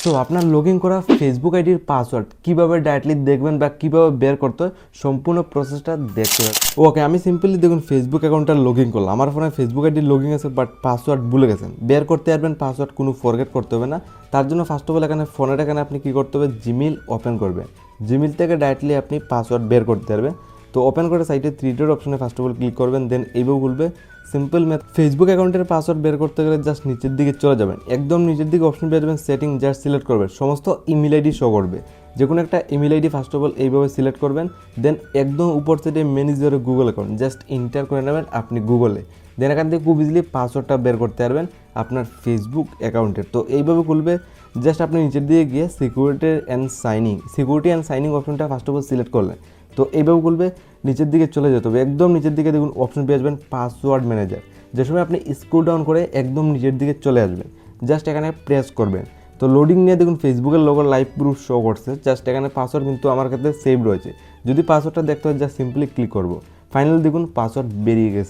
So আপনার log in করা Facebook আইডির পাসওয়ার্ড কীভাবে ডাইরেক্টলি দেখবেন বা কীভাবে বের করতে হয় সম্পূর্ণ প্রসেসটা দেখতে হবে। ওকে, আমি সিম্পলি দেখুন ফেসবুক অ্যাকাউন্টটা লগ ইন করলাম। আমার ফোনে ফেসবুক আইডি লগ ইন আছে, বাট পাসওয়ার্ড ভুলে গেছেন। বের করতে পারবেন পাসওয়ার্ড, কোনো ফরগেট করতে হবে না। তার জন্য ফার্স্ট অফ অল এখানে আপনি কী করতে হবে, জিমেইল ওপেন করবেন। জিমেইল থেকে ডাইরেক্টলি আপনি পাসওয়ার্ড বের করতে পারবেন। তো ওপেন করে সাইটে থ্রি ডট অপশনে ফার্স্ট অফ অল ক্লিক করবেন, দেন এইভাবে খুলবে। সিম্পল ম্যাথ, ফেসবুক অ্যাকাউন্টের পাসওয়ার্ড বের করতে গেলে জাস্ট নিচের দিকে চলে যাবেন, একদম নিচের দিকে অপশন পেয়ে যাবেন সেটিং, জাস্ট সিলেক্ট করবেন। সমস্ত ইমেল আইডি শো করবে, যে কোনো একটা email ID first of all এইভাবে সিলেক্ট করবেন। দেন একদম উপর সাইডে ম্যানেজারে গুগল অ্যাকাউন্ট জাস্ট ইন্টার করে নেবেন আপনি গুগলে। দেন এখান থেকে খুব ইজিলি পাসওয়ার্ডটা বের করতে পারবেন আপনার ফেসবুক অ্যাকাউন্টের। তো এইভাবে খুলবে। জাস্ট আপনি নিচের দিকে গিয়ে সিকিউরিটি অ্যান্ড সাইনিং অপশনটা ফার্স্ট অফ অল সিলেক্ট করলেন। তো এইভাবে খুলবে, নিচের দিকে চলে যেতে হবে। একদম নিচের দিকে দেখুন অপশন পেয়ে আসবেন পাসওয়ার্ড ম্যানেজার। যে সময় আপনি স্ক্রল ডাউন করে একদম নিচের দিকে চলে আসবেন, জাস্ট এখানে প্রেস করবেন। তো লোডিং নিয়ে দেখুন ফেসবুকের লোগো লাইভ প্রুফ শো করছে। জাস্ট এখানে পাসওয়ার্ড কিন্তু আমার কাছে সেভ রয়েছে। যদি পাসওয়ার্ডটা দেখতে হয় জাস্ট সিম্পলি ক্লিক করবো। ফাইনালি দেখুন পাসওয়ার্ড বেরিয়ে গেছে।